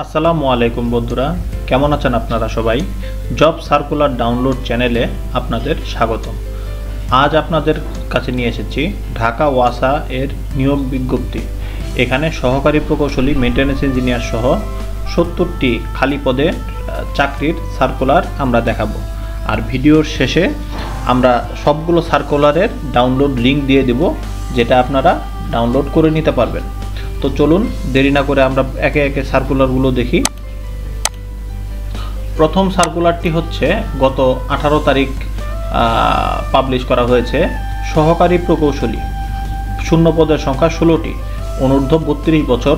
আসসালামু আলাইকুম বন্ধুরা, কেমন আছেন আপনারা সবাই? জব সার্কুলার ডাউনলোড চ্যানেলে আপনাদের স্বাগতম। আজ আপনাদের কাছে নিয়ে এসেছি ঢাকা ওয়াসা এর নিয়োগ বিজ্ঞপ্তি। এখানে সহকারী প্রকৌশলী, মেইনটেন্যান্স ইঞ্জিনিয়ার সহ 70টি খালি পদে চাকরির সার্কুলার আমরা দেখাবো। আর ভিডিওর শেষে আমরা সবগুলো সার্কুলারের ডাউনলোড লিঙ্ক দিয়ে দেব, যেটা আপনারা ডাউনলোড করে নিতে পারবেন। তো চলুন দেরি না করে আমরা একে একে সার্কুলারগুলো দেখি। প্রথম সার্কুলারটি হচ্ছে গত 18 তারিখ পাবলিশ করা হয়েছে। সহকারী প্রকৌশলী, শূন্য পদের সংখ্যা 16টি, অনূর্ধ্ব 32 বছর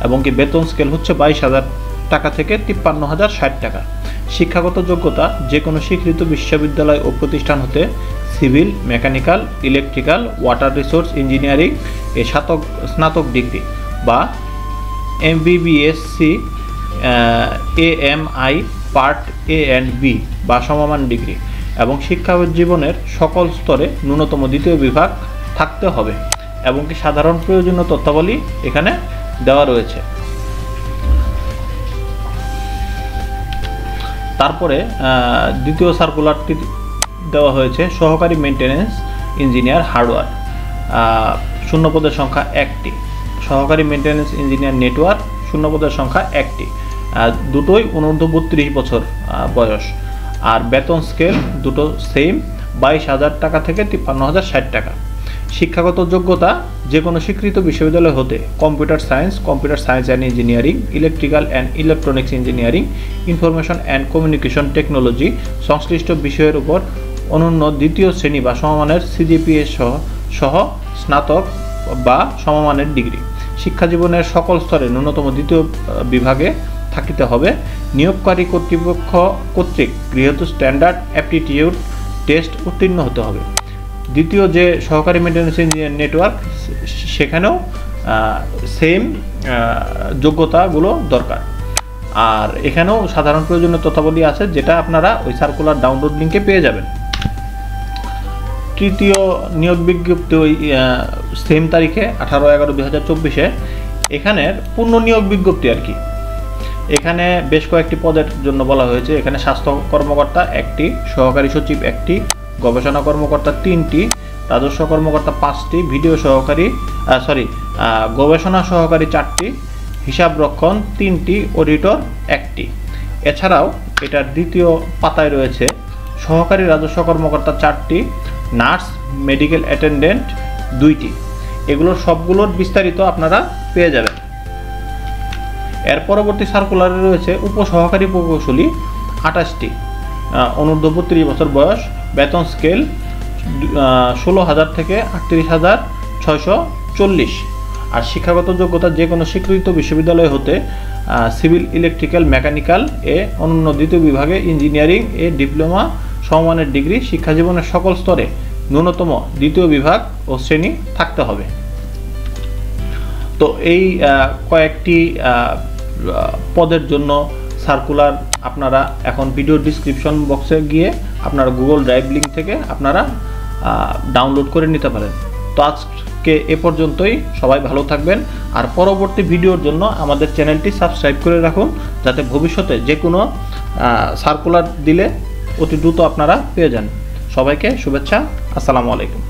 এবং কি বেতন স্কেল হচ্ছে 22,000 টাকা থেকে 53,060 টাকা। শিক্ষাগত যোগ্যতা যে কোনো স্বীকৃত বিশ্ববিদ্যালয় ও প্রতিষ্ঠান হতে civil, mechanical, electrical, water resource engineering এ স্নাতক ডিগ্রি বা MBBSc AMI part A and B বা সমমান ডিগ্রি এবং শিক্ষা জীবনের সকল স্তরে ন্যূনতম দ্বিতীয় বিভাগ থাকতে হবে এবং কি সাধারণ প্রয়োজনীয় তথ্যাবলী এখানে দেওয়া রয়েছে। তারপরে দ্বিতীয় সার্কুলারটি দেওয়া হয়েছে সহকারী মেইনটেন্যান্স ইঞ্জিনিয়ার হার্ডওয়্যার, শূন্য পদের সংখ্যা 1টি। সহকারী মেইনটেন্যান্স ইঞ্জিনিয়ার নেটওয়ার্ক, শূন্য পদের সংখ্যা 1টি, দুটোই অনূর্ধ্ব 32 বছর বয়স। আর বেতন স্কেল দুটো সেম, 22,000 টাকা থেকে 53,060 টাকা। শিক্ষাগত যোগ্যতা যে কোনো স্বীকৃত বিশ্ববিদ্যালয় হতে computer science and engineering, electrical and electronics engineering, information and communication technology সংশ্লিষ্ট বিষয়ের উপর অনন্য দ্বিতীয় শ্রেণী বা সমমানের CGPA সহ স্নাতক বা সমমানের ডিগ্রি। শিক্ষা জীবনের সকল স্তরে ন্যূনতম দ্বিতীয় বিভাগে থাকিতে হবে। নিয়োগকারী কর্তৃপক্ষ কর্তৃক গৃহীত স্ট্যান্ডার্ড অ্যাপটিটিউড টেস্ট উত্তীর্ণ হতে হবে। দ্বিতীয় যে সহকারী মেইনটেন্যান্স ইঞ্জিনিয়ার নেটওয়ার্ক, সেখানেও সেম যোগ্যতাগুলো দরকার। আর এখানেও সাধারণ প্রয়োজনীয় তথ্যাবলী আছে, যেটা আপনারা ওই সার্কুলার ডাউনলোড লিঙ্কে পেয়ে যাবেন। তৃতীয় নিয়োগ বিজ্ঞপ্তি ওই সেম তারিখে 18/11/2024 এখানের পূর্ণ নিয়োগ বিজ্ঞপ্তি আর কি। এখানে বেশ কয়েকটি পদের জন্য বলা হয়েছে। এখানে স্বাস্থ্য কর্মকর্তা 1টি, সহকারী সচিব 1টি, গবেষণা কর্মকর্তা 3টি, রাজস্ব কর্মকর্তা 5টি, গবেষণা সহকারী 4টি, হিসাব রক্ষণ 3টি, অডিটর 1টি। এছাড়াও এটার দ্বিতীয় পাতায় রয়েছে সহকারী রাজস্ব কর্মকর্তা 4টি, নার্স, মেডিকেল অ্যাটেন্ডেন্ট 2টি। এগুলোর সবগুলোর বিস্তারিত আপনারা পেয়ে যাবেন। এর পরবর্তী সার্কুলারে রয়েছে উপসহকারী প্রকৌশলী 28টি, অনূর্ধ্ব 32 বছর বয়স, বেতন স্কেল 16,000 থেকে 38,640। আর শিক্ষাগত যোগ্যতা যে কোনো স্বীকৃত বিশ্ববিদ্যালয় হতে সিভিল, ইলেকট্রিক্যাল, মেকানিক্যাল এ অনন্য দ্বিতীয় বিভাগে, ইঞ্জিনিয়ারিং এ ডিপ্লোমা সমমানের ডিগ্রি। শিক্ষা জীবনের সকল স্তরে ন্যূনতম দ্বিতীয় বিভাগ ও শ্রেণী থাকতে হবে। তো এই কয়েকটি পদের জন্য সার্কুলার আপনারা এখন ভিডিও ডিসক্রিপশন বক্সে গিয়ে আপনারা গুগল ড্রাইভ লিঙ্ক থেকে আপনারা ডাউনলোড করে নিতে পারেন। তো আজকে এ পর্যন্তই। সবাই ভালো থাকবেন। আর পরবর্তী ভিডিওর জন্য আমাদের চ্যানেলটি সাবস্ক্রাইব করে রাখুন, যাতে ভবিষ্যতে যে কোনো সার্কুলার দিলে অতি দ্রুত আপনারা পেয়ে যান। সবাইকে শুভেচ্ছা। আসসালামু আলাইকুম।